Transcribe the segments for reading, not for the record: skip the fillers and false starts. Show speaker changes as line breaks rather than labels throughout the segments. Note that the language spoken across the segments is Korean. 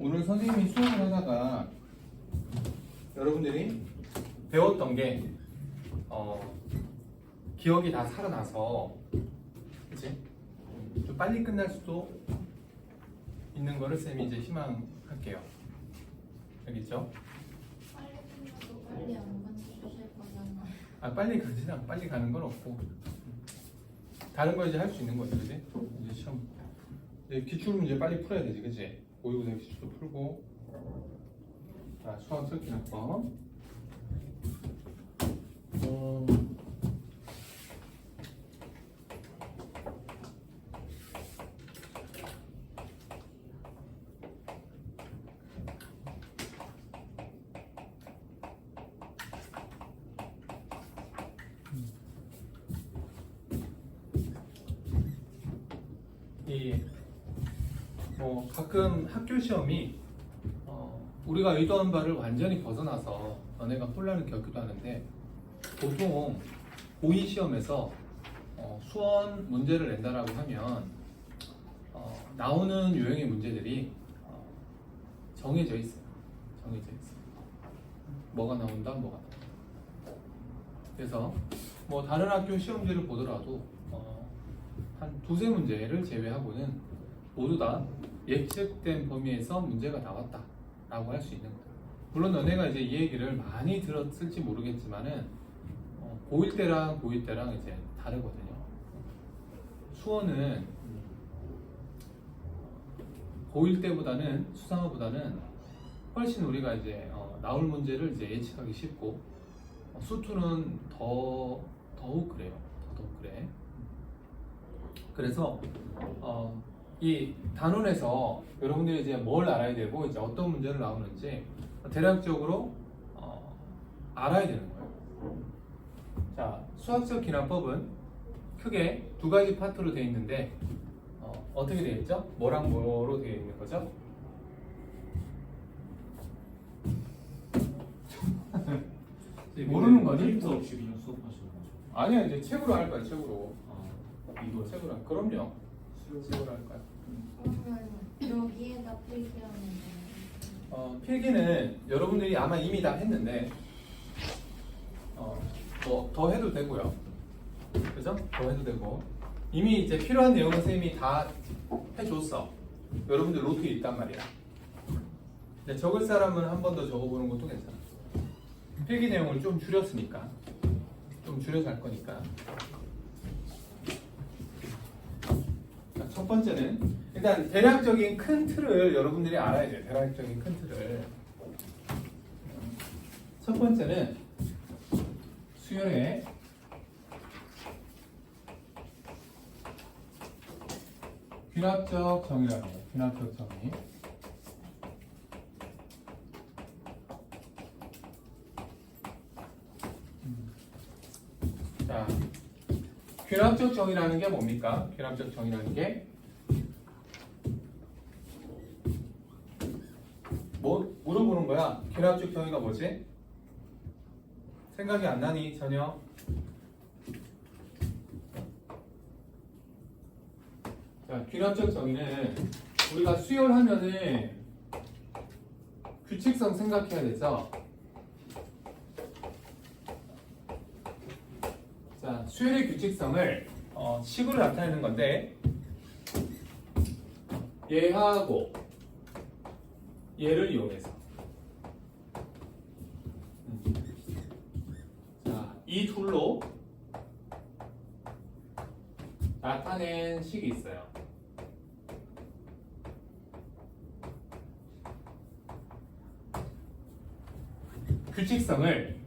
오늘 선생님이 수업을 하다가 여러분들이 배웠던 게 기억이 다 살아나서 그치? 좀 빨리 끝날 수도 있는 거를 쌤이 이제 희망할게요. 알겠죠?
빨리 끝나도 빨리 안 가르쳐주실 거잖아.
빨리 가는 건 없고 다른 거 이제 할 수 있는 거지, 그지? 이제 시험 이제 기출 문제 빨리 풀어야 되지, 그지? 모의고사 기출도 풀고. 자, 수학 설계학법. 가끔 학교 시험이 우리가 의도한 바를 완전히 벗어나서 너네가 혼란을 겪기도 하는데, 보통 고2 시험에서 수원 문제를 낸다라고 하면 나오는 유형의 문제들이 정해져 있어요. 뭐가 나온다. 그래서 뭐 다른 학교 시험지를 보더라도 한 두세 문제를 제외하고는 모두 다 예측된 범위에서 문제가 나왔다 라고 할 수 있는 거예요. 물론 너네가 이제 이 얘기를 많이 들었을지 모르겠지만은 고1 때랑 고2 때랑 이제 다르거든요. 수원은 고1 때보다는 수상어보다는 훨씬 우리가 이제 나올 문제를 이제 예측하기 쉽고, 수투는 더욱 그래요. 더욱 그래. 그래서 이 단원에서 여러분들이 이제 뭘 알아야 되고 이제 어떤 문제를 나오는지 대략적으로 알아야 되는 거예요. 자, 수학적 기납법은 크게 두 가지 파트로 되어 있는데 어떻게 되어 있죠? 뭐랑 뭐로 되어 있는 거죠? 모르는 거니?
데이터 없이 그냥 수업하시는 거죠?
아니야, 이제 책으로 할 거야. 책으로
이거
책으로 그럼요. 책으로 할 거야.
그러면 여기에다 필기하는 거예요?
필기는 여러분들이 아마 이미 다 했는데 더 해도 되고요. 그죠? 더 해도 되고, 이미 이제 필요한 내용은 선생님이 다 해줬어. 여러분들 노트에 있단 말이야. 근데 적을 사람은 한 번 더 적어보는 것도 괜찮아. 필기 내용을 좀 줄였으니까, 좀 줄여서 할 거니까. 자, 첫 번째는 일단 대략적인 큰 틀을 여러분들이 알아야 돼요. 대략적인 큰 틀을. 첫 번째는 수열의 귀납적 정의라고 해요. 귀납적 정의. 자, 귀납적 정의라는 게 뭡니까? 귀납적 정의라는 게 뭐 물어보는 거야. 귀납적 정의가 뭐지? 생각이 안 나니 전혀? 자, 귀납적 정의는 우리가 수열하면은 규칙성 생각해야 되죠. 자, 수열의 규칙성을 식으로 나타내는 건데, 얘하고 얘를 이용해서, 자, 이 둘로 나타낸 식이 있어요. 규칙성을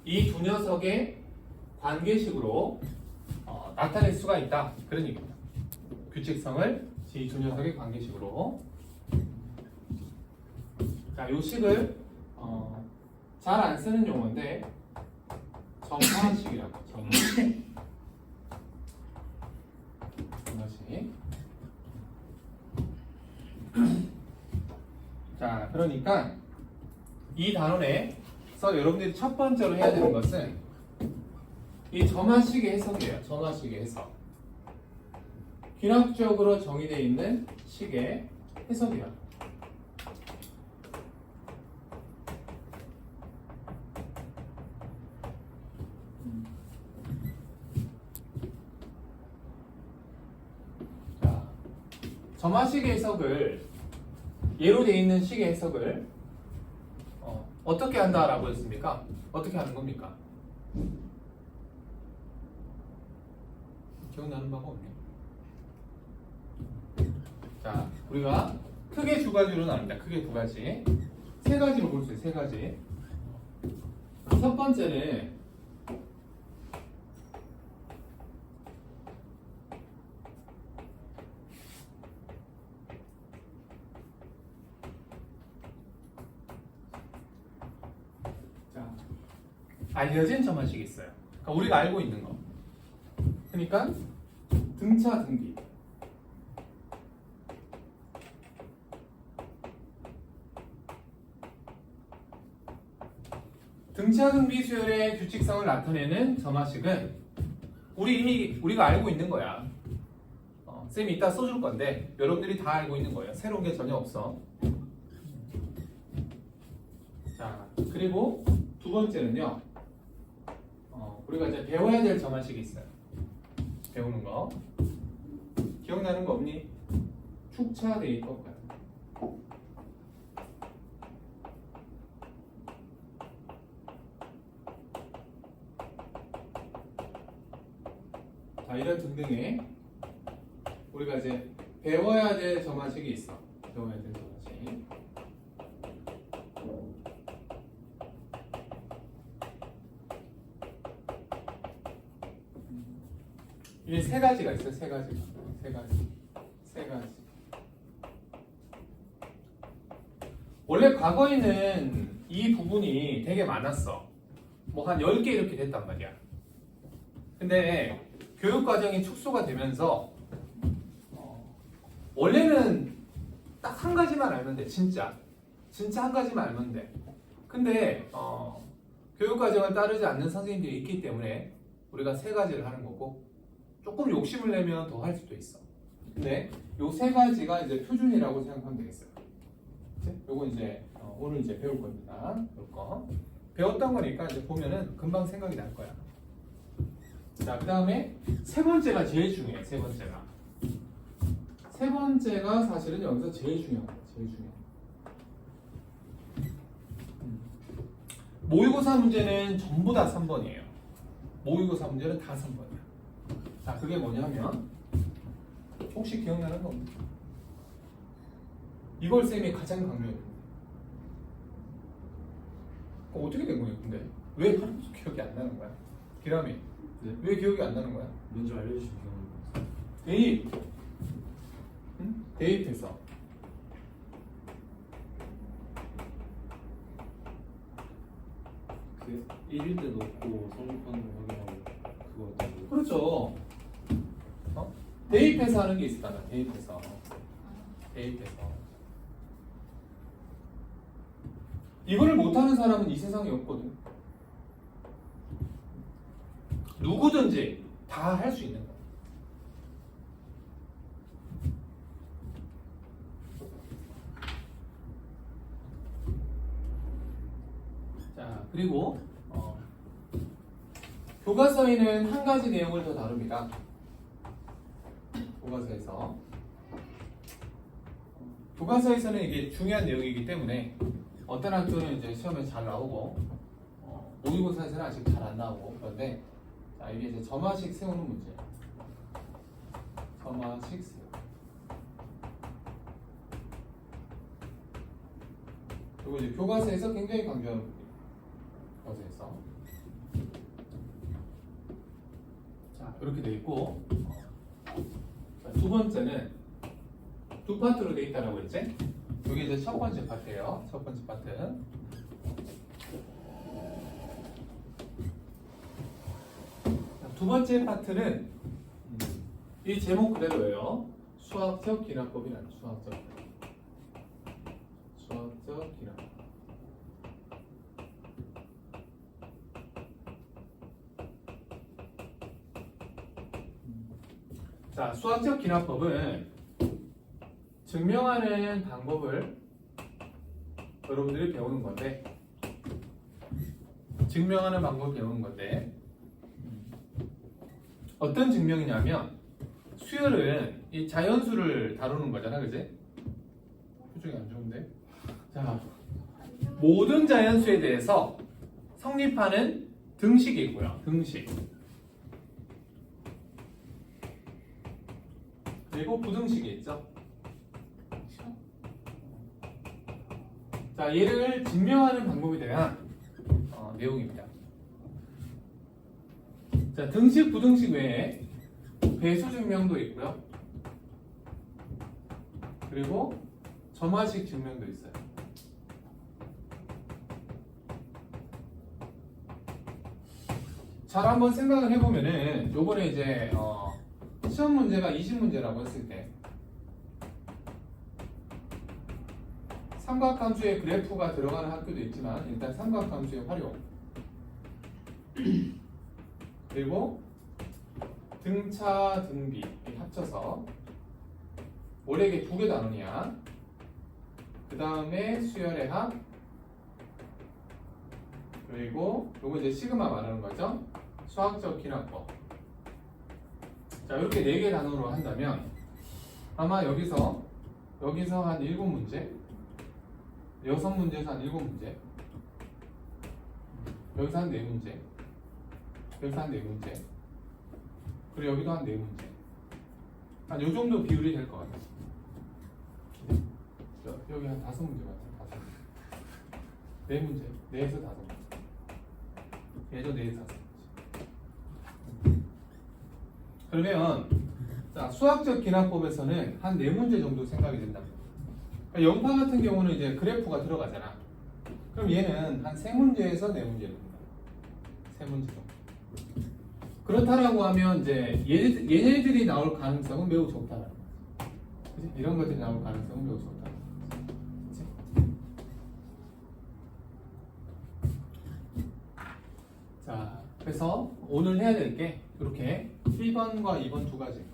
이 두 녀석의 관계식으로 나타낼 수가 있다, 그런 얘기입니다. 규칙성을 이 두 녀석의 관계식으로. 자, 요 식을 잘 안 쓰는 용어인데 정화식이라고. 정화식. 자, 그러니까 이 단원에서 여러분들이 첫 번째로 해야 되는 것은 이 점화식의 해석이에요. 점화식의 해석. 귀납적으로 정의되어 있는 식의 해석이야. 점화식의 해석을 예로 되어 있는 식의 해석을 어떻게 한다라고 했습니까? 어떻게 하는 겁니까? 기억나는 바가 없네. 자, 우리가 크게 두 가지로 나눕니다. 크게 두 가지. 세 가지로 볼 수 있어요. 세 가지. 첫 번째는 자, 알려진 점화식이 있어요. 그러니까 우리가 알고 있는 거. 그러니까 등차 등비. 등차 등비 수열의 규칙성을 나타내는 점화식은 우리가 알고 있는 거야. 쌤이 이따 써줄 건데 여러분들이 다 알고 있는 거예요. 새로운 게 전혀 없어. 자, 그리고 두 번째는요. 우리가 이제 배워야 될 점화식이 있어요. 배우는 거. 기억나는 거 없니? 축차 대입법 같은 거. 자, 이런 등등의 우리가 이제 배워야 될 점화식이 있어. 배워야 될 점화식. 이게 세 가지가 있어요. 세 가지. 원래 과거에는 이 부분이 되게 많았어. 뭐 한 10개 이렇게 됐단 말이야. 근데 교육 과정이 축소가 되면서 원래는 딱 한 가지만 알면 돼. 진짜 한 가지만 알면 돼. 근데 교육 과정을 따르지 않는 선생님들이 있기 때문에 우리가 세 가지를 하는 거고 조금 욕심을 내면 더 할 수도 있어. 근데 요 세 가지가 이제 표준이라고 생각하면 되겠어요. 요건 이제 오늘 이제 배울 겁니다. 배울 거. 배웠던 거니까 이제 보면은 금방 생각이 날 거야. 자, 그 다음에 세 번째가 제일 중요해. 세 번째가 사실은 여기서 제일 중요한 거야. 제일 중요한 거. 모의고사 문제는 전부 다 3번이에요. 모의고사 문제는 다 3번이야. 자, 그게 뭐냐면 혹시 기억나는 거 없나요? 이걸 쌤이 가장 강조했는데 어떻게 된 거예요? 근데 왜 하나도 기억이 안 나는 거야? 기람이
네.
왜 기억이 안 나는 거야?
먼저 알려주시면 좋겠어요.
대입 대입해서
그 1일 때 넣고 성립하는 거 확인하고 그거 어떤
그렇죠. 대입해서 하는 게 있었잖아. 대입해서 이거를 못하는 사람은 이 세상에 없거든. 누구든지 다 할 수 있는 거야. 자, 그리고 교과서에는 한 가지 내용을 더 다룹니다. 교과서에서는 이게 중요한 내용이기 때문에 어떤 학교는 이제 시험에 잘 나오고 모의고사에서는 아직 잘 안 나오고 그런데 자, 이게 이제 점화식 세우는 문제. 점화식 세우. 그리고 이제 교과서에서 굉장히 강조하는 부분. 교과서에서. 자, 이렇게 돼 있고 자, 두 번째는 두 파트로 돼 있다라고 했지? 이게 이제 첫 번째 파트예요. 첫 번째 파트. 자, 두 번째 파트는 이 제목 그대로예요. 수학적 기납법이라는 수학적 기납법. 자, 수학적 기납법은 증명하는 방법을 여러분들이 배우는 건데 어떤 증명이냐면 수열은 이 자연수를 다루는 거잖아, 그지? 표정이 안 좋은데? 자, 모든 자연수에 대해서 성립하는 등식이 있고요. 등식. 그리고 부등식이 있죠. 자, 얘를 증명하는 방법에 대한 내용입니다. 자, 등식, 부등식 외에 배수 증명도 있고요. 그리고 점화식 증명도 있어요. 잘 한번 생각을 해보면은 요번에 이제 시험 문제가 20문제라고 했을 때 삼각함수의 그래프가 들어가는 학교도 있지만 일단 삼각함수의 활용 그리고 등차, 등비 합쳐서 올해게 2개 단원이야. 그 다음에 수열의 합 그리고 요거 이제 시그마 말하는 거죠. 수학적 기납법. 자, 이렇게 4개 단원으로 한다면 아마 여기서 한 7문제 6문제에서 한 7문제 여기서 한 4문제 여기서 한 4문제 그리고 여기도 한 4문제 한 요 정도 비율이 될 것 같아요. 여기 한 5문제 같아요. 4문제 4에서 5문제 얘도 4에서 5문제. 그러면 자, 수학적 기납법에서는 한 4문제 정도 생각이 된답니다. 그러니까 영파 같은 경우는 이제 그래프가 들어가잖아. 그럼 얘는 한 3문제에서 4문제 됩니다. 3문제 정도. 그렇다라고 하면 이제 얘네들이 나올 가능성은 매우 적다라는 거지. 그치? 이런 것들이 나올 가능성은 매우 적다. 그치? 자, 그래서 오늘 해야 될 게 이렇게 1번과 2번 두 가지.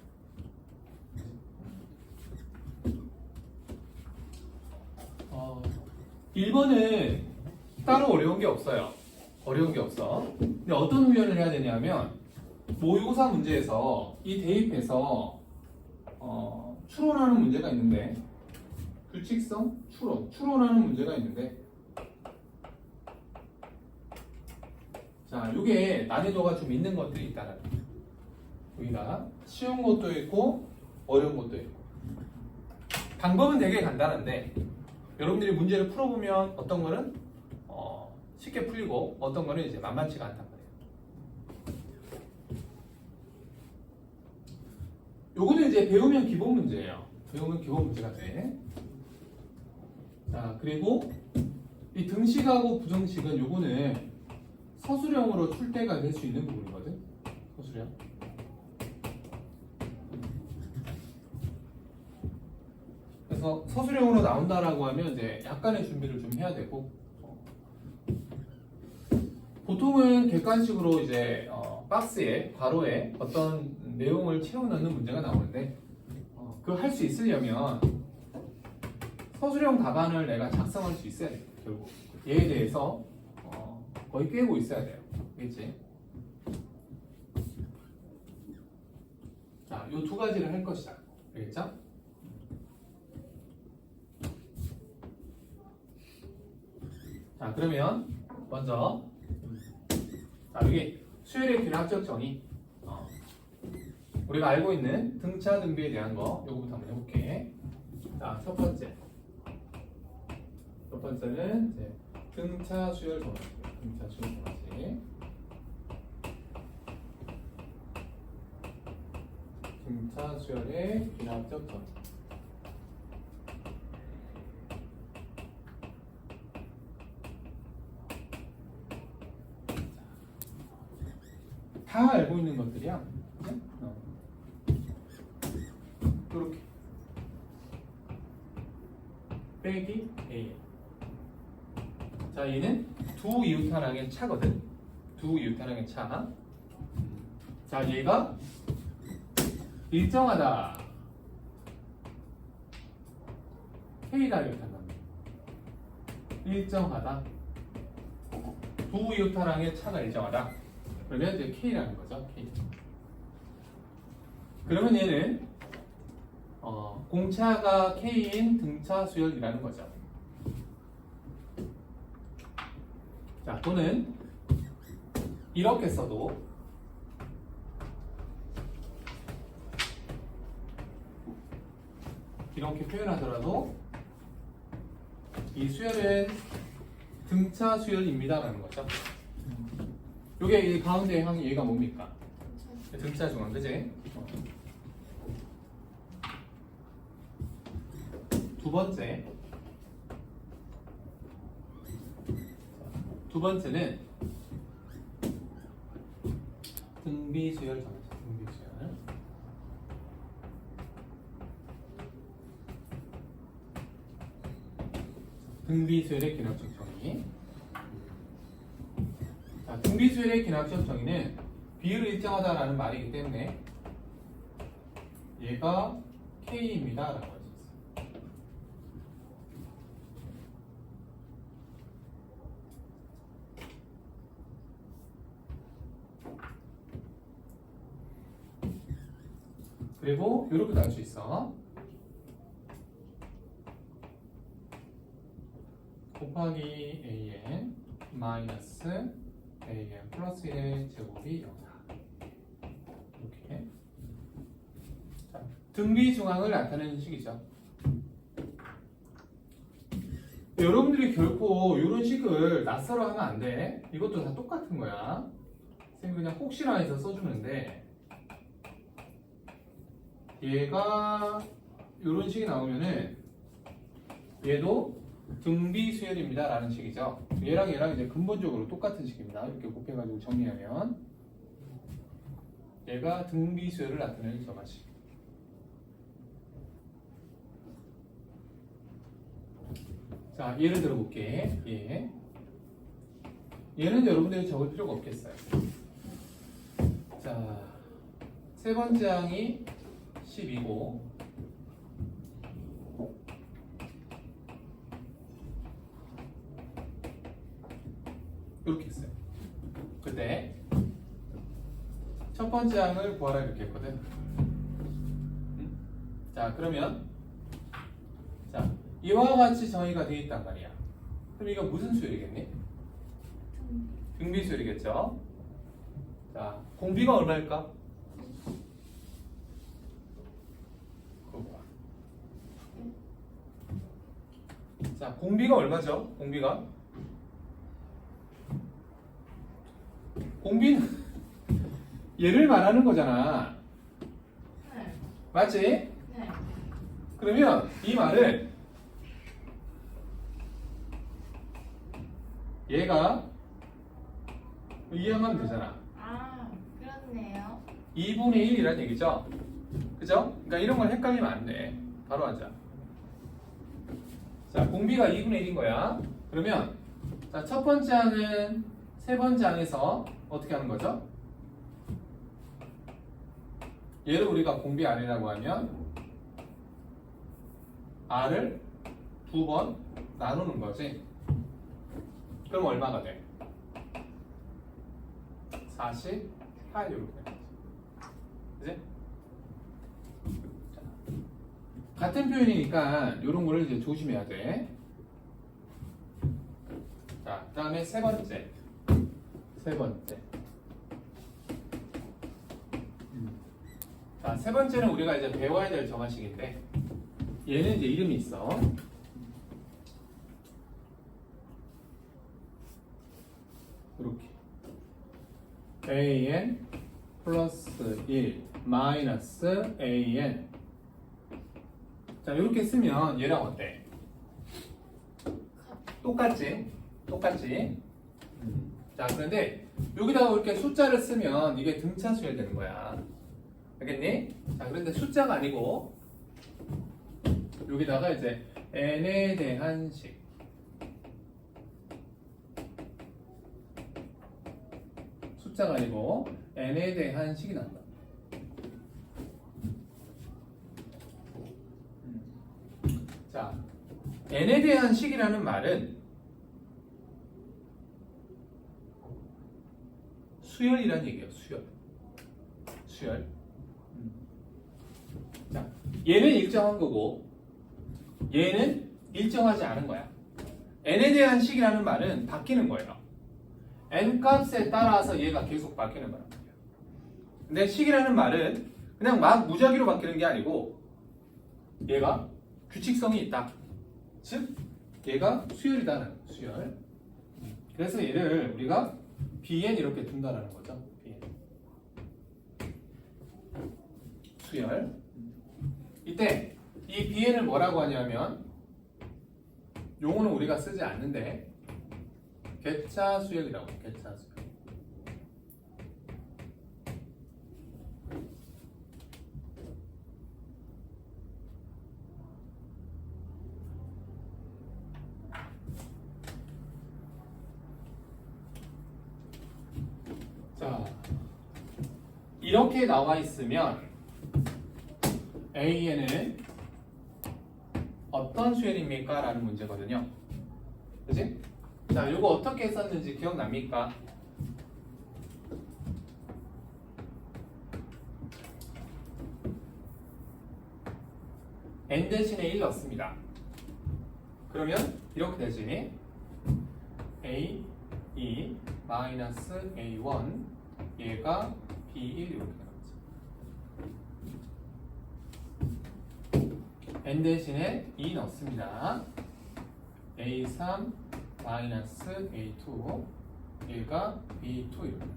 1번은 따로 어려운 게 없어요. 어려운 게 없어. 근데 어떤 훈련을 해야 되냐면 모의고사 문제에서 이 대입해서 추론하는 문제가 있는데 규칙성 추론하는 문제가 있는데 자, 이게 난이도가 좀 있는 것들이 있다는 거예요. 여기가 쉬운 것도 있고 어려운 것도 있고 방법은 되게 간단한데 여러분들이 문제를 풀어보면 어떤 거는 쉽게 풀리고 어떤 거는 이제 만만치가 않단 말이에요. 요거는 이제 배우면 기본 문제예요. 배우면 기본 문제가 돼. 자, 그리고 이 등식하고 부등식은 요거는 서술형으로 출제가 될 수 있는 부분이거든. 서술형. 그래서 서술형으로 나온다라고 하면 이제 약간의 준비를 좀 해야 되고 보통은 객관식으로 이제 박스에 괄호에 어떤 내용을 채워 넣는 문제가 나오는데 그걸 할 수 있으려면 서술형 답안을 내가 작성할 수 있어야 돼요. 결국 얘에 대해서 거의 꿰고 있어야 돼요. 알겠지? 자, 요 두 가지를 할 것이다. 알겠죠? 자, 그러면 먼저 자, 여기 수열의 균합적 정의 우리가 알고 있는 등차 등비에 대한 거 요거부터 한번 해볼게. 자, 첫 번째는 이제 등차 수열 정의. 등차 수열 정의. 등차 수열의 균합적 정의. 다 알고 있는 것들이야. 이렇게 빼기 A. 자, 얘는 두 이웃하랑의 차거든. 두 이웃하랑의 차. 자, 얘가 일정하다. K다 이렇게 한다. 일정하다. 두 이웃하랑의 차가 일정하다. 그러면 이제 K라는 거죠. K. 그러면 얘는 공차가 K인 등차 수열이라는 거죠. 자, 또는 이렇게 써도 이렇게 표현하더라도 이 수열은 등차 수열입니다라는 거죠. 요게 이 가운데 한 얘가 뭡니까? 등차 중앙, 그지? 두 번째는 등비수열 정의죠. 등비수열. 등비수열의 기하학적 정의. 자, 등비수열의 기하학적 정의는 비율을 일정하다라는 말이기 때문에 얘가 K입니다라고 할 수 있어요. 그리고 이렇게도 할 수 있어. 곱하기 AN 마이너스 AN 플러스 1의 제곱이 0이다. 이렇게. 자, 등비 중앙을 나타내는 식이죠. 여러분들이 결코 이런 식을 낯설어 하면 안 돼. 이것도 다 똑같은 거야. 선생님이 그냥 혹시나 해서 써주는데 얘가 이런 식이 나오면은 얘도 등비수열입니다 라는 식이죠. 얘랑 이제 근본적으로 똑같은 식입니다. 이렇게 곱해가지고 정리하면 얘가 등비수열을 나타내는 점화식. 자, 예를 들어 볼게. 얘는 여러분들이 적을 필요가 없겠어요. 자, 세 번째 항이 10이고 이렇게 했어요. 그때 첫 번째 항을 구하라 이렇게 했거든. 자, 그러면 자, 이와 같이 정의가 되어 있단 말이야. 그럼 이거 무슨 수열이겠니? 등비수열이겠죠. 자, 공비가 얼마일까? 자, 공비가 얼마죠? 공비는 얘를 말하는 거잖아.
네.
맞지?
네.
그러면 이 말은 얘가 이해하면 되잖아.
아, 그렇네요.
2분의 1이란 얘기죠. 그죠? 그러니까 이런 걸 헷갈리면 안 돼. 바로 하자. 자, 공비가 2분의 1인 거야. 그러면 자, 첫 번째 항은 세 번째 항에서 어떻게 하는 거죠? 얘를 우리가 공비 R이라고 하면 R을 두 번 나누는 거지. 그럼 얼마가 돼? 48 이렇게 되는 거지. 그지? 같은 표현이니까 이런 거를 이제 조심해야 돼. 자, 그 다음에 세 번째. 자, 세 번째는 우리가 이제 배워야 될 정화식인데 얘는 이제 이름이 있어. 이렇게 AN 플러스 1 마이너스 AN. 자, 이렇게 쓰면 얘랑 어때? 똑같지? 자, 그런데 여기다가 이렇게 숫자를 쓰면 이게 등차 수열이 되는 거야. 알겠니? 자, 그런데 숫자가 아니고 여기다가 이제 n에 대한 식. 숫자가 아니고 n에 대한 식이 난다. 자, n에 대한 식이라는 말은 수열이란 얘기예요. 수열. 얘는 일정한 거고 얘는 일정하지 않은 거야. n에 대한 식이라는 말은 바뀌는 거예요. n 값에 따라서 얘가 계속 바뀌는 거란 말이야. 근데 식이라는 말은 그냥 막 무작위로 바뀌는 게 아니고 얘가 규칙성이 있다. 즉 얘가 수열이다라는 거야. 수열. 그래서 얘를 우리가 bn 이렇게 둔다라는 거죠. bn. 수열. 이때 이 bn을 뭐라고 하냐면 용어는 우리가 쓰지 않는데 객차 수열이라고 해요. 객차 수열. 자, 이렇게 나와 있으면 AN은 어떤 수열입니까? 라는 문제거든요. 그치? 자, 이거 어떻게 썼는지 기억납니까? n 대신에 1 넣습니다. 그러면 이렇게 되지. A, 2, 마이너스 A1 얘가 B1 이렇게 되는 거죠. n 대신에 2 넣습니다. A3 마이너스 A2 얘가 B2 이렇게 되는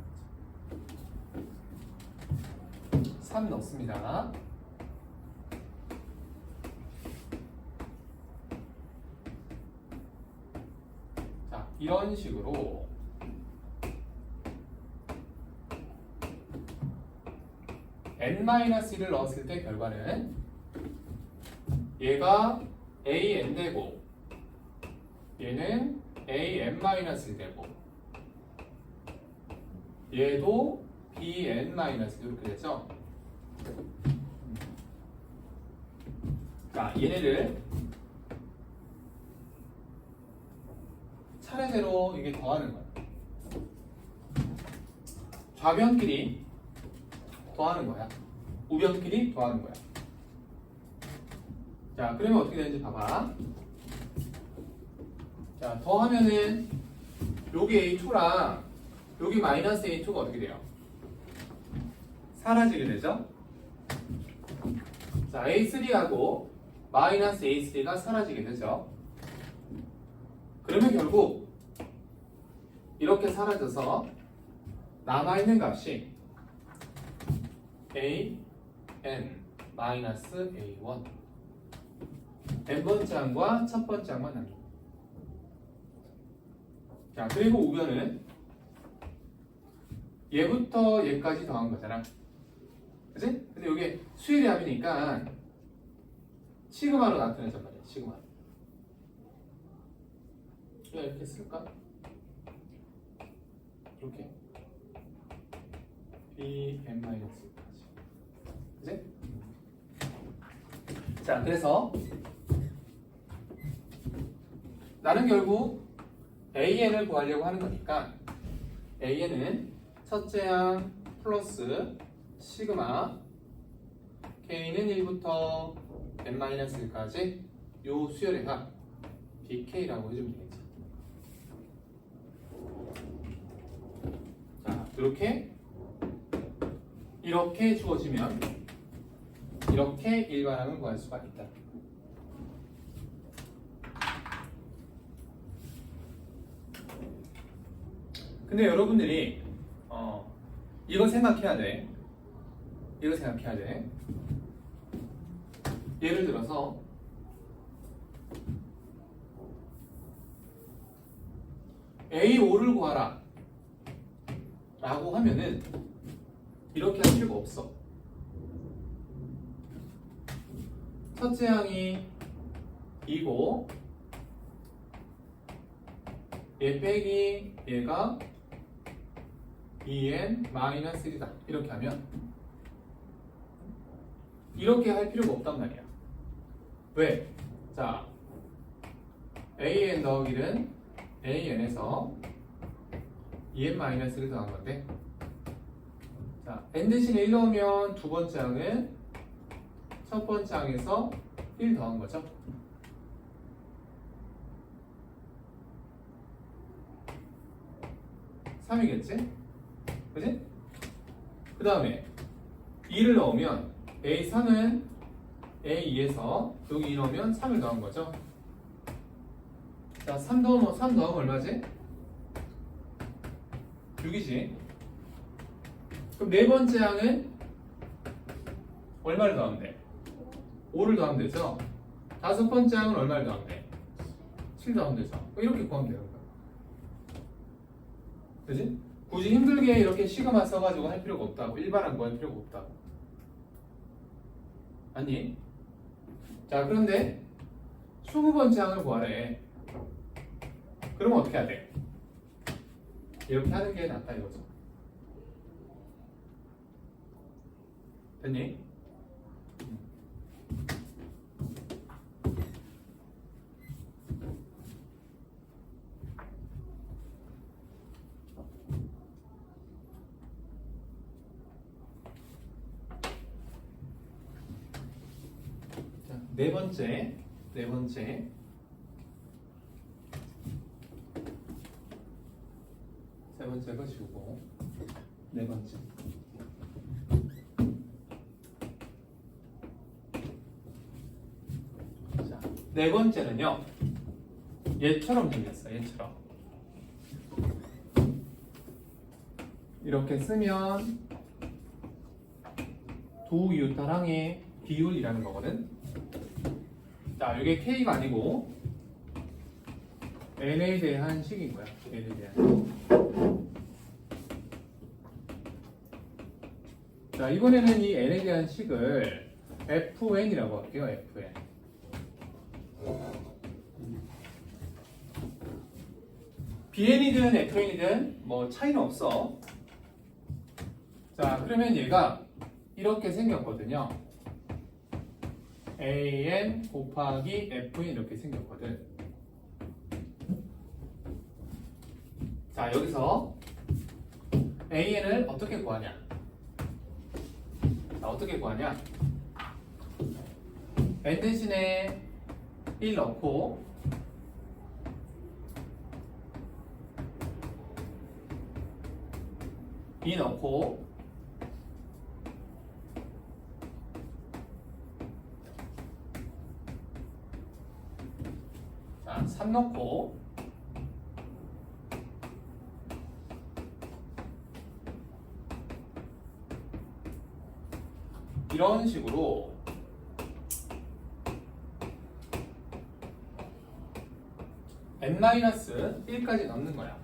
거죠. 3 넣습니다. 자, 이런 식으로 n-1을 넣었을 때 결과는 얘가 an 되고 얘는 an-1 되고 얘도 bn- 이렇게 되죠. 자, 얘네를 차례대로 이게 더하는 거예요. 좌변끼리 더하는 거야. 우변끼리 더하는 거야. 자, 그러면 어떻게 되는지 봐봐. 자, 더하면은 여기 A2랑 여기 마이너스 A2가 어떻게 돼요? 사라지게 되죠? 자, A3하고 마이너스 A3가 사라지게 되죠? 그러면 결국 이렇게 사라져서 남아있는 값이 A, N, 마이너스 A1 n번째 항과 첫 번째 항만 남깁니다. 자, 그리고 우변은 얘부터 얘까지 더한 거잖아. 그치? 근데 이게 수열이 합이니까 시그마로 나타내단 말이야. 시그마. 이렇게 쓸까? 이렇게 bn-까지. 그치? 자, 그래서 나는 결국 an을 구하려고 하는 거니까 an은 첫째 항 플러스 시그마 k는 1부터 n-1까지 요 수열의 합 bk라고 해주면 되겠지. 자, 이렇게 주어지면 이렇게 일반항을 구할 수가 있다. 근데 여러분들이 이거 생각해야 돼. 이거 생각해야 돼. 예를 들어서 A5를 구하라 라고 하면은 이렇게 할 필요가 없어. 첫째 항이 2고 얘 빼기 얘가 2n-1이다. 이렇게 하면 이렇게 할 필요가 없단 말이야. 왜? 자, an 더하기는 an에서 2n-를 더한 건데, 자, n 대신에 1 넣으면 두 번째 항은 첫 번째 항에서 1 더한 거죠. 삼이겠지 그지? 그 다음에 2를 넣으면 A3은 A2에서 여기 2 넣으면 3을 더한 거죠. 자, 3 더하면 얼마지? 6이지. 그럼 네 번째 항은 얼마를 더하면 돼? 5를 더하면 되죠. 다섯 번째 항은 얼마를 더하면 돼? 7 더하면 되죠. 이렇게 구하면 되는 거야. 그지? 굳이 힘들게 이렇게 시그마 써가지고 할 필요가 없다고. 일반항 구할 필요가 없다고. 아니? 자, 그런데 20번째 항을 구하래. 그러면 어떻게 해야 돼? 이렇게 하는 게 낫다 이거죠. 됐니? 자, 네 번째. 세 번째가 지우고 네 번째. 자, 네 번째는요. 얘처럼 생겼어. 얘처럼. 이렇게 쓰면 두 유타랑의 비율이라는 거거든. 자, 이게 K가 아니고 N에 대한 식인 거야. N에 대한. 자, 이번에는 이 N에 대한 식을 FN이라고 할게요. FN. BN이든 FN이든 뭐 차이는 없어. 자, 그러면 얘가 이렇게 생겼거든요. AN 곱하기 FN 이렇게 생겼거든. 자, 여기서 AN을 어떻게 구하냐? 자, 어떻게 구하냐? N 대신에 1 넣고 B 넣고 자, 3 넣고 이런 식으로 n-1까지 넣는 거야.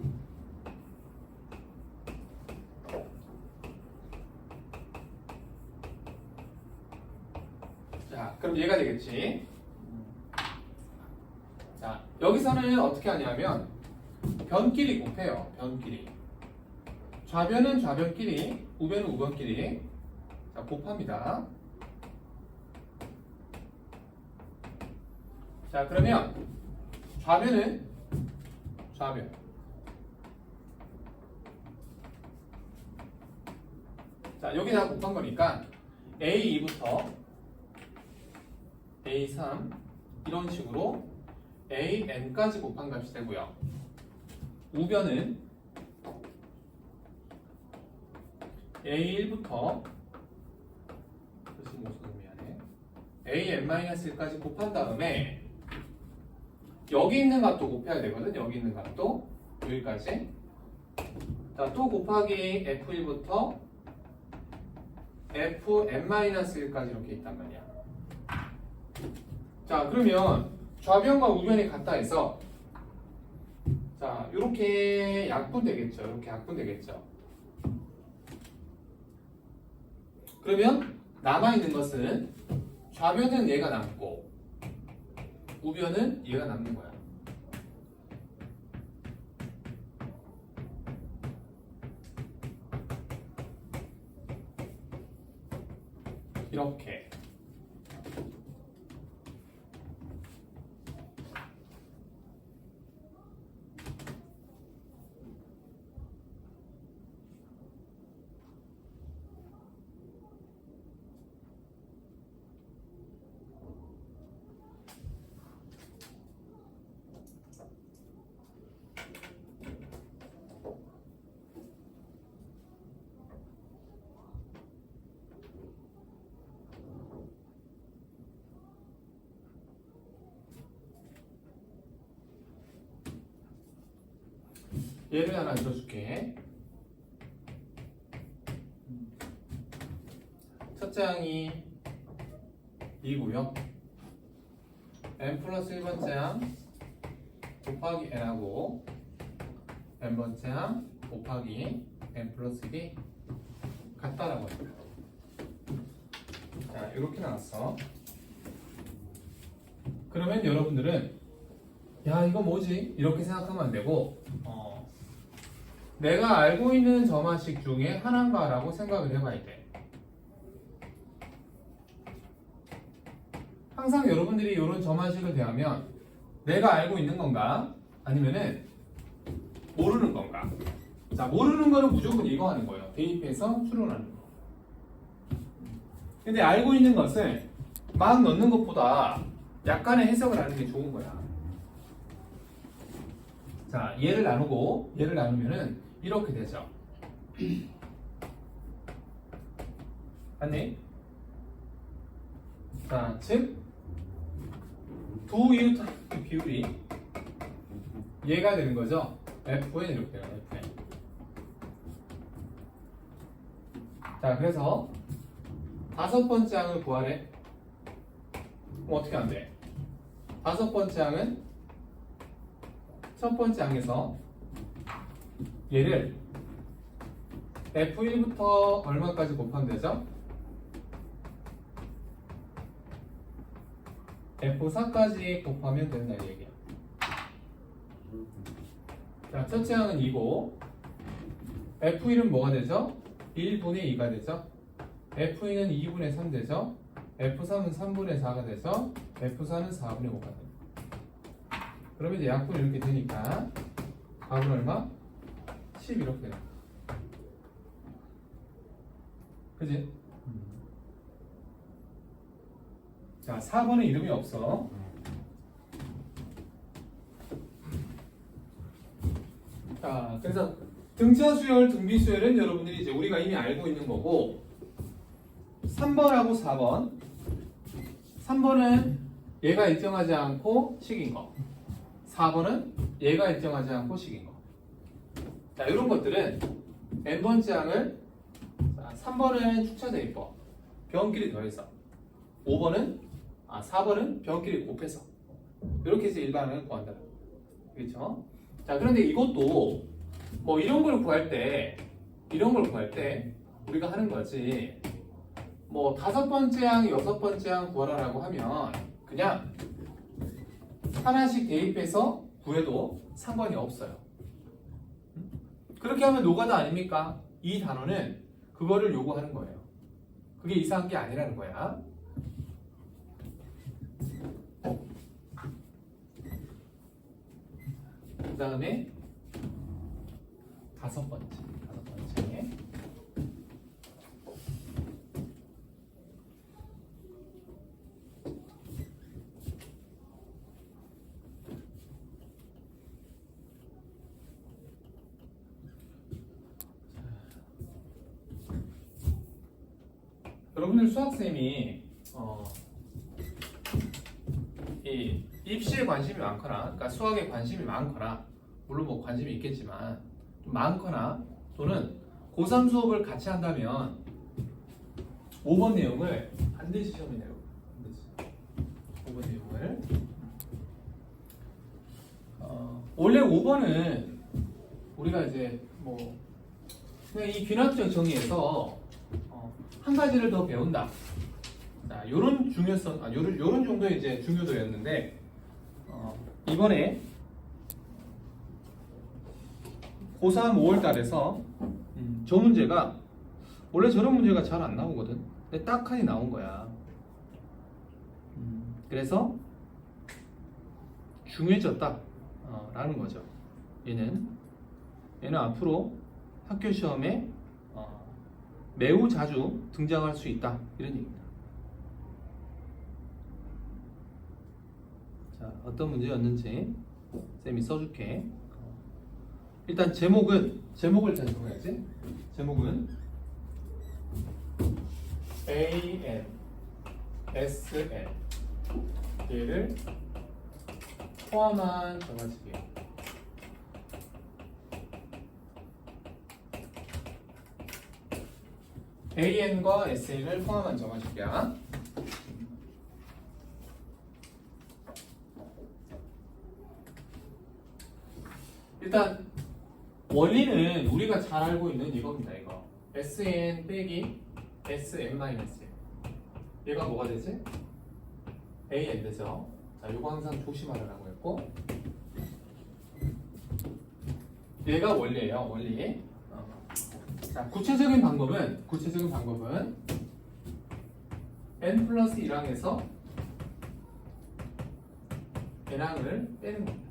자, 그럼 얘가 되겠지. 자, 여기서는 어떻게 하냐면 변끼리 곱해요. 변끼리. 좌변은 좌변끼리, 우변은 우변끼리. 자, 곱합니다. 자, 그러면 좌변은 좌변. 자, 여기다 곱한 거니까 A2부터 A3 이런 식으로 AN까지 곱한 값이 되고요. 우변은 A1부터 AN-1까지 곱한 다음에 여기 있는 값도 곱해야 되거든. 여기 있는 값도 여기까지. 자, 또 곱하기 F1부터 Fn-1까지 이렇게 있단 말이야. 자, 그러면 좌변과 우변이 같다 해서 자, 이렇게 약분되겠죠. 이렇게 약분되겠죠. 그러면 남아있는 것은 좌변은 얘가 남고 우변은 얘가 남는 거야. 이렇게. 예를 하나 들어줄게. 첫째 항이 2고요. n 플러스 1번째 항 곱하기 n하고 n번째 항 곱하기 n 플러스 1이 같다라고 합니다. 자, 이렇게 나왔어. 그러면 여러분들은 야, 이거 뭐지? 이렇게 생각하면 안 되고 내가 알고 있는 점화식 중에 하나인가라고 생각을 해봐야 돼. 항상 여러분들이 이런 점화식을 대하면 내가 알고 있는 건가? 아니면은 모르는 건가? 자, 모르는 거는 무조건 이거 하는 거예요. 대입해서 추론하는 거. 근데 알고 있는 것을 막 넣는 것보다 약간의 해석을 하는 게 좋은 거야. 자, 얘를 나누면은 이렇게 되죠. 맞니? 자, 즉 두 이웃 비율이 얘가 되는 거죠. Fn 이렇게 돼요. Fn. 자, 그래서 다섯 번째 항을 구하래. 그럼 어떻게 하면 돼? 다섯 번째 항은 첫 번째 항에서 얘를 F1부터 얼마까지 곱하면 되죠? F4까지 곱하면 된다 이 얘기야. 자, 첫째 항은 2고 F1은 뭐가 되죠? 1분의 2가 되죠? F2는 2분의 3 되죠? F3은 3분의 4가 되죠? F4는 4분의 5가 돼요. 그러면 이제 약분이 이렇게 되니까 답은 얼마? 10 이렇게 돼요. 그지? 자, 4번에 이름이 없어. 자, 그래서 등차 수열, 등비 수열은 여러분들이 이제 우리가 이미 알고 있는 거고 3번하고 4번 3번은 얘가 일정하지 않고 식인 거 4번은 얘가 일정하지 않고 식인 거. 자, 이런 것들은 n번째 항을 3번은 축차대입법 변끼리 더해서 4번은 변끼리 곱해서 이렇게 해서 일반항을 구한다. 그렇죠? 자, 그런데 이것도 뭐 이런 걸 구할 때 우리가 하는 거지. 뭐 다섯 번째 항, 여섯 번째 항 구하라고 하면 그냥 하나씩 대입해서 구해도 상관이 없어요. 그렇게 하면 노가다 아닙니까? 이 단어는 그거를 요구하는 거예요. 그게 이상한 게 아니라는 거야. 그 다음에 다섯 번째. 여러분들 수학쌤이 이 입시에 관심이 많거나, 그러니까 수학에 관심이 많거나, 물론 뭐 관심이 있겠지만 좀 많거나, 또는 고3 수업을 같이 한다면 5번 내용을 반드시 시험에 내요. 반드시 5번 내용을. 원래 5번은 우리가 이제 뭐 그냥 이 귀납적 정의에서 한 가지를 더 배운다. 자, 요런 중요성, 요런 정도의 이제 중요도였는데, 이번에 고3 5월 달에서 저 문제가, 원래 저런 문제가 잘 안 나오거든. 근데 딱 하니 나온 거야. 그래서 중요해졌다. 라는 거죠. 얘는 앞으로 학교 시험에 매우 자주 등장할 수 있다, 이런 얘기입니다. 자, 어떤 문제였는지 쌤이 써줄게. 일단 제목을 잘 적어야지. 제목은 AN, SN 얘를 포함한 정화식이에요. AN과 SA를 포함한 정화식이야. 일단 원리는 우리가 잘 알고 있는 이겁니다. 이거 SN 빼기 SM 마이너스 얘가 뭐가 되지? AN 되죠? 자, 이거 항상 조심하라고 했고 얘가 원리예요. 원리. 자, 구체적인 방법은 n 플러스 1항에서 n항을 빼는 겁니다.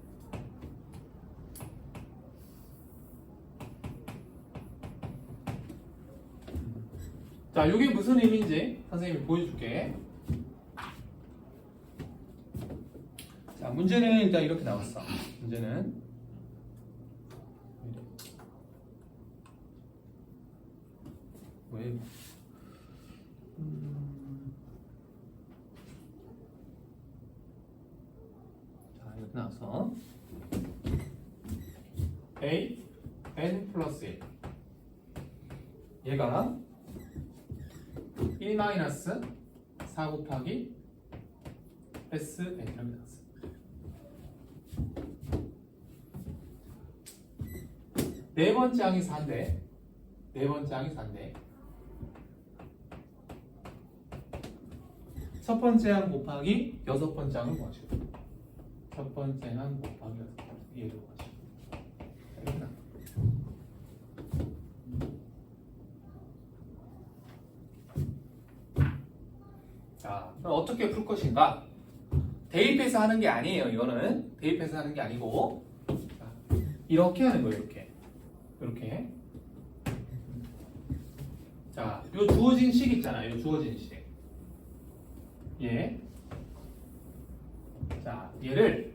자, 이게 무슨 의미인지 선생님이 보여줄게. 자, 문제는 일단 이렇게 나왔어. 문제는 왜? 자, 이렇게 나와서 A n 플러스 1 얘가 1 마이너스 4 곱하기 SN 이렇게 나왔어. 네 번째 항이 4인데 첫 번째 항 곱하기 여섯 번째 항은 뭐하시고 첫 번째 항 곱하기 여섯 번째 얘를 뭐하시고 이렇게 나와. 자, 그럼 어떻게 풀 것인가? 대입해서 하는 게 아니에요. 이거는 대입해서 하는 게 아니고 자, 이렇게 하는 거예요. 이렇게. 자, 요 주어진 식 있잖아요. 요 주어진 식. 얘. 자, 얘를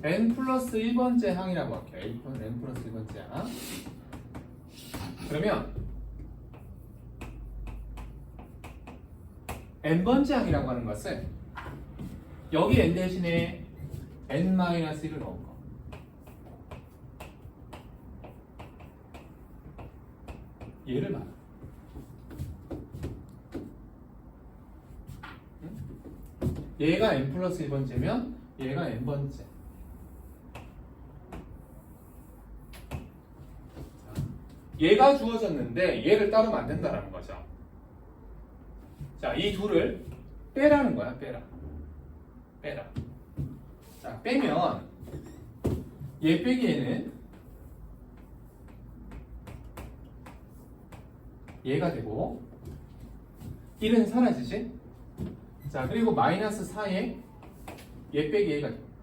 n 플러스 1번째 항이라고 할게요. n 플러스 1번째 항. 그러면 n번째 항이라고 하는 것은 여기 n 대신에 n-1을 넣은 거. 얘를 말하. 얘가 n 플러스 1번째면 얘가 n번째. 얘가 주어졌는데 얘를 따르면 안 된다는 거죠. 자, 이 둘을 빼라는 거야. 빼라. 자, 빼면 얘 빼기 얘는 얘가 되고 1은 사라지지? 자, 그리고 마이너스 4에 얘 빼기 얘가 됩니다.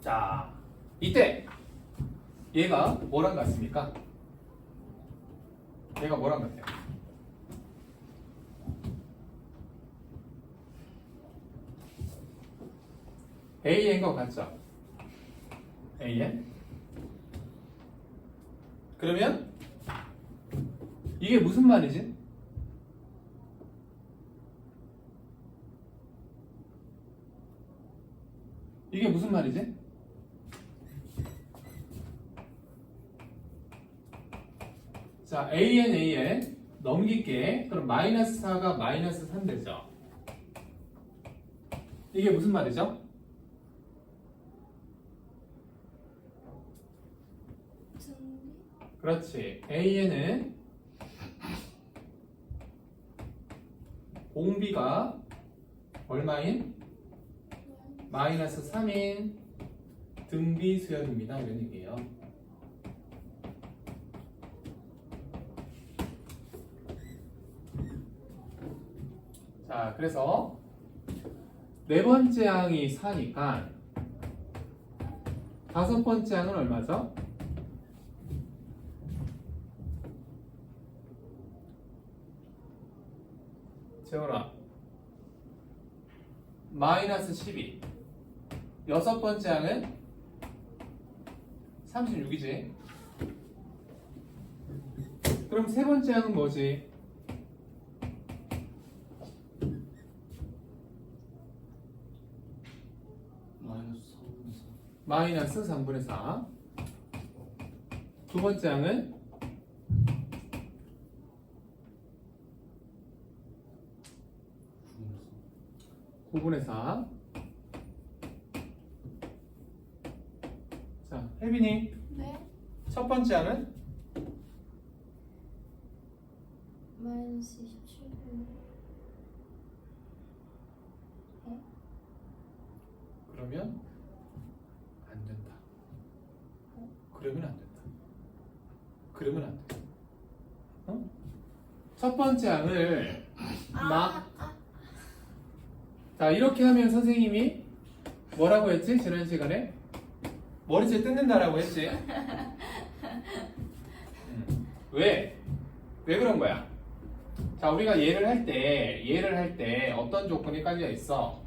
자, 이때 얘가 뭐랑 같습니까? 얘가 뭐랑 같아요? AN과 같죠? AN? 그러면 이게 무슨 말이지? 이게 무슨 말이지? 자, AN 넘길게. 그럼 마이너스 4가 마이너스 3 되죠? 이게 무슨 말이죠? 그렇지. AN은 공비가 얼마인? 마이너스 3인 등비 수열입니다. 이런 얘기예요. 자, 그래서 네 번째 항이 4니까 다섯 번째 항은 얼마죠? 재원아, 마이너스 12. 여섯 번째 항은 36이지. 그럼 세 번째 항은 뭐지?
마이너스 3분의 4.
마이너스 3분의 4. 두 번째 항은 9분의 4. 자, 혜빈이
네.
첫 번째 항은
마이너스 27분. 네.
그러면 안 된다. 그러면 안 된다. 그러면 안 된다. 어? 첫 번째 항을 자, 이렇게 하면 선생님이 뭐라고 했지? 지난 시간에 머리채 뜯는다라고 했지? 왜? 왜 그런 거야? 자, 우리가 얘를 할 때 어떤 조건이 깔려 있어?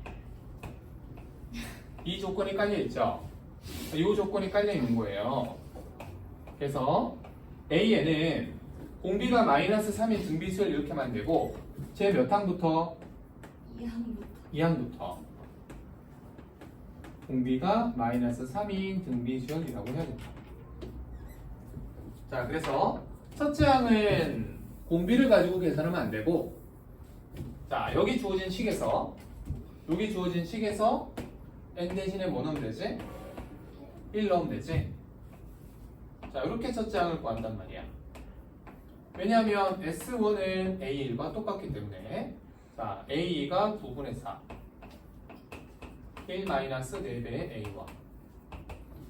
이 조건이 깔려 있죠? 이 조건이 깔려 있는 거예요. 그래서 A에는 공비가 마이너스 3인 등비수열 이렇게 하면 되고, 제 몇 항부터?
2항부터.
2항부터. 공비가 마이너스 3인 등비수열이라고 해야 된다. 자, 그래서 첫째 항은 공비를 가지고 계산하면 안 되고, 자, 여기 주어진 식에서 n 대신에 뭐 넣으면 되지? 1 넣으면 되지? 자, 이렇게 첫째 항을 구한단 말이야. 왜냐하면 S1은 A1과 똑같기 때문에, 자, A2가 9분의 4 1 마이너스 4배의 A1.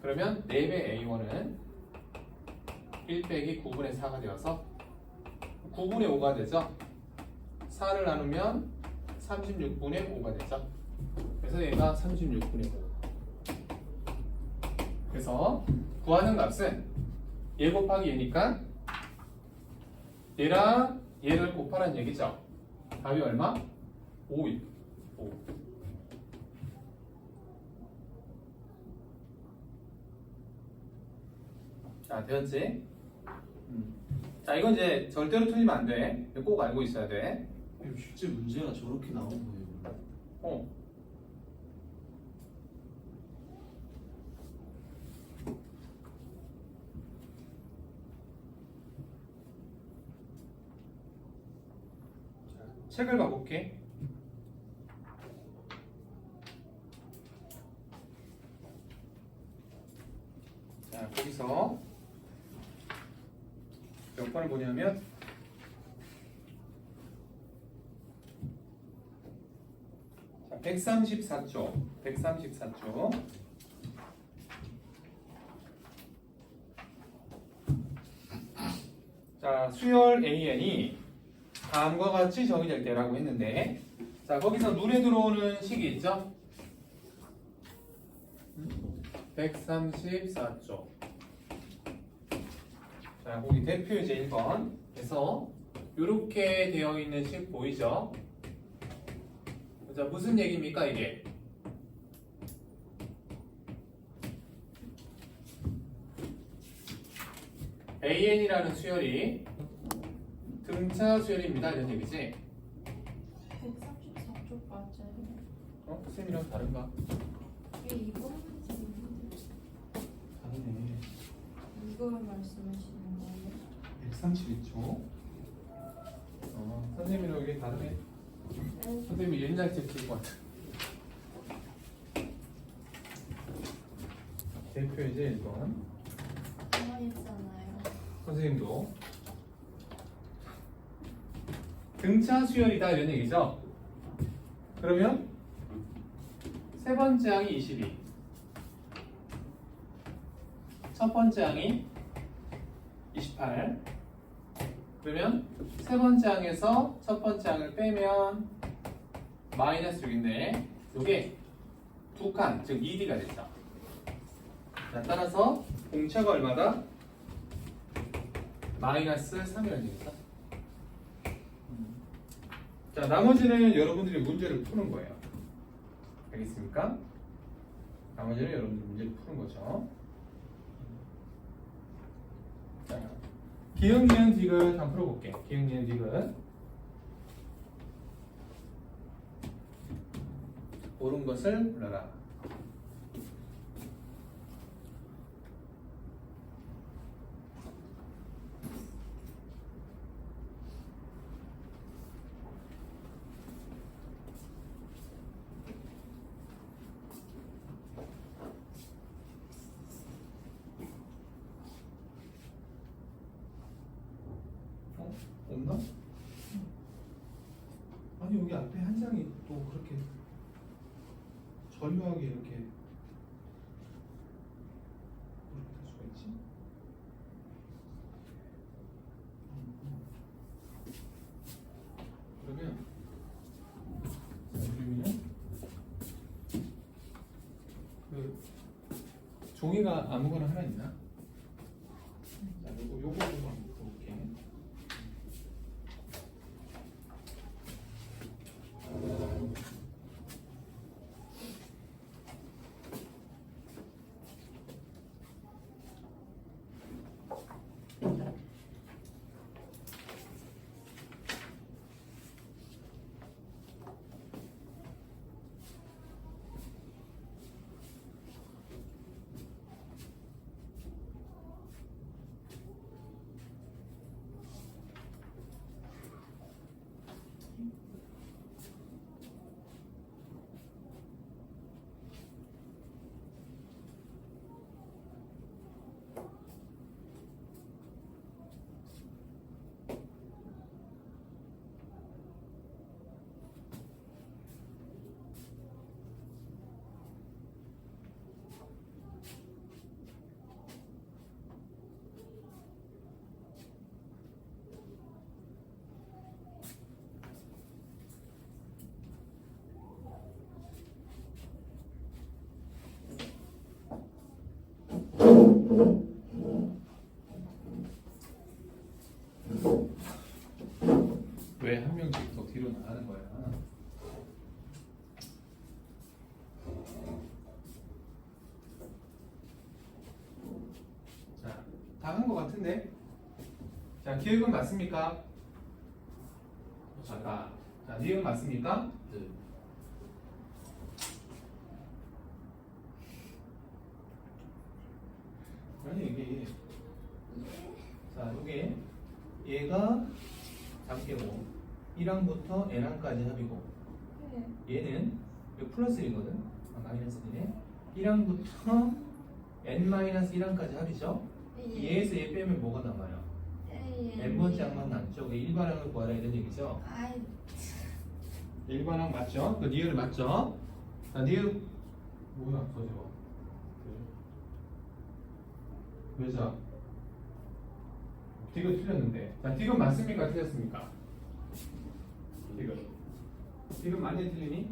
그러면 4배 A1은 1 빼기 9분의 4가 되어서 9분의 5가 되죠. 4를 나누면 36분의 5가 되죠. 그래서 얘가 36분의 5. 그래서 구하는 값은 얘 곱하기 얘니까 얘랑 얘를 곱하라는 얘기죠. 답이 얼마? 5일. 5. 자, 되었지? 자, 이건 이제 절대로 틀리면 안 돼. 이거 꼭 알고 있어야 돼.
실제 문제가 저렇게 나온 거예요.
어. 자, 책을 봐볼게. 자, 거기서 몇 번을 보냐면 자, 134쪽. 134쪽. 자, 수열 AN이 다음과 같이 정의될 때라고 했는데, 자, 거기서 눈에 들어오는 식이 있죠? 134쪽. 자, 거기 대표이제 1번. 그래서 이렇게 되어 있는 식 보이죠? 자, 무슨 얘기입니까, 이게? AN이라는 수열이 등차 수열입니다, 이런 얘기지?
134쪽 맞아요.
어? 쌤이랑 다른가?
이게 이거 문제인데
다르네.
이걸 말씀하시는 거예요?
132초. 선생님이랑 이게 다르네. 선생님이 옛날 책 들고 왔다. 대표이제 1번.
가만있잖아요.
선생님도 등차 수열이다 이런 얘기죠. 그러면 세 번째 항이 22, 첫 번째 항이 28. 그러면 세 번째 항에서 첫 번째 항을 빼면 마이너스 6인데 이게 두 칸, 즉 2D가 됐죠. 자, 따라서 공차가 얼마다? 마이너스 3이라는 얘기죠. 자, 나머지는 여러분들이 문제를 푸는 거예요. 알겠습니까? 나머지는 여러분들이 문제를 푸는 거죠. 자, 기억, 니은, 디귿 한번 풀어볼게. 기억, 니은, 디귿. 옳은 것을 골라라. 없나? 아니 여기 앞에 한 장이 또 그렇게 절묘하게 이렇게 될 수가 있지? 그러면 그 종이가 아무거나 하나 있나? 자, 요거 한번 볼게. 왜 한 명씩 더 뒤로 나가는 거야? 자, 다 한 거 같은데? 자, 기획은 맞습니까? 자, 니은 맞습니까?
네.
아니 이게 자 이게 얘가 잡개고 1항부터 n항까지 합이고 얘는 이거 플러스 1이거든 마이너스 1이네 1항부터 n-1항까지 합이죠 얘에서 얘 빼면 뭐가 남아요? n번째 항만 남죠 그 일반항을 구하라 이런 얘기죠
아이
일반항 맞죠? 그 니은 맞죠? 자 니은 뭐야 저지워 왜죠? 디귿 틀렸는데 자 디귿 맞습니까? 틀렸습니까? 디귿 맞니 틀리니?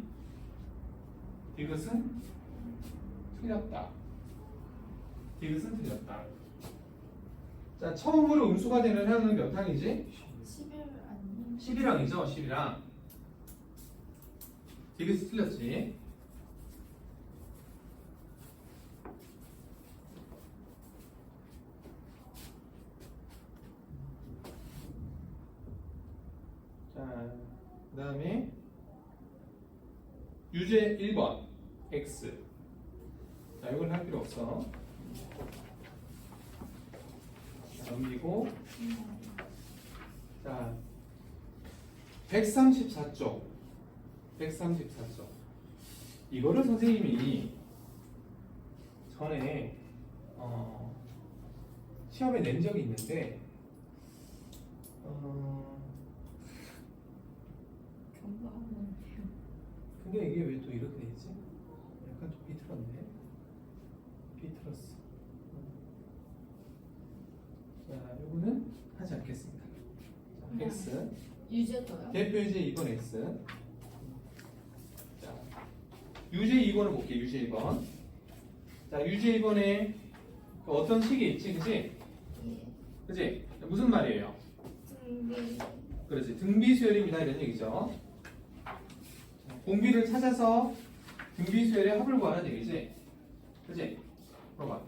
디귿은 틀렸다 디귿은 틀렸다 자 처음으로 음수가 되는 항은 몇 항이지?
11 아니
11항이죠 11항 디귿이 틀렸지 자, 그 다음에 유제 1번 x 자, 이건 할 필요 없어 자, 넘기고 자, 134쪽 이거를 선생님이 전에 시험에 낸 적이 있는데 근데 이게 왜 또 이렇게 되지? 약간 좀 비틀었네. 비틀었어. 자, 요거는 하지 않겠습니다. 자, x.
유제도요?
대표 유제 2번 x. 자, 유제 2번을 볼게요. 유제 2번. 자, 유제 2번에 어떤 식이 있지, 그지?
예.
그지? 무슨 말이에요?
등비
그렇지. 등비수열입니다. 이런 얘기죠. 공비를 찾아서 등비수열의 합을 구하는 얘기지. 그치? 물어봐.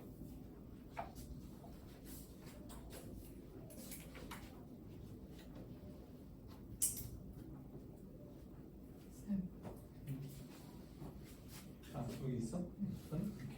아, 여기 있어? 오케이.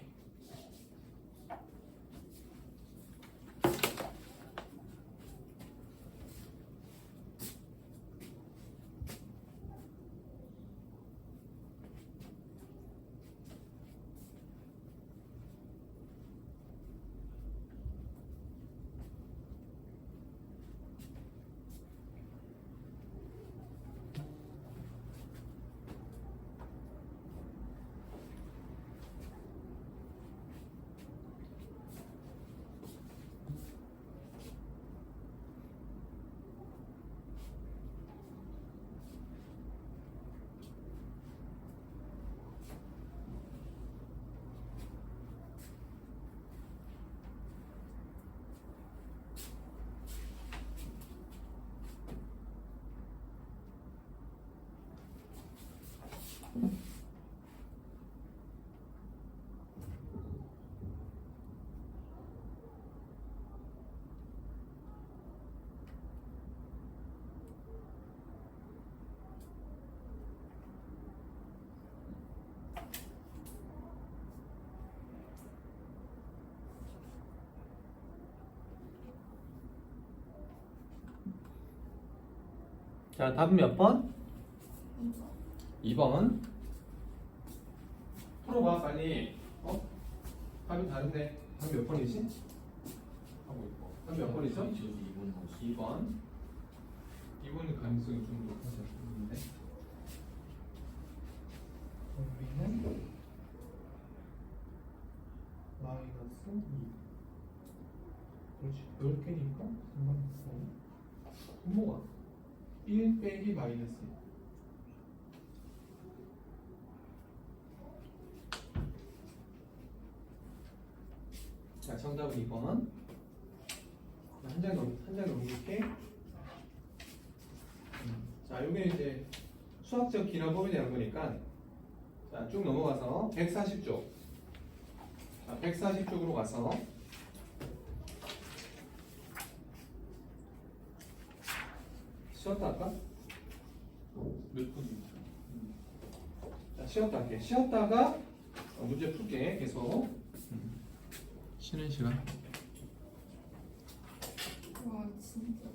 자, 답은 몇 번? 2번. 풀어봐, 빨리. 답이 다른데. 답이 몇 번이지? 하고 있고. 답이 몇 번이죠? 2번. 2번의 가능성이 좀 높아서 있는데. 우리는 마이너스 2. 그렇지. 10개니까 상관없어. 분모가 1 빼기 마이너스 2. 자, 정답은 2번. 한 장 넘길게. 자, 요게 이제 수학적 기납법에 대한 거니까 자, 쭉 넘어가서 140쪽. 자, 140쪽으로 가서 쉬었다 할까?
몇 분이죠?
자, 쉬었다 할게. 쉬었다가 문제 풀게. 계속. 쉬는 시간.
와 진짜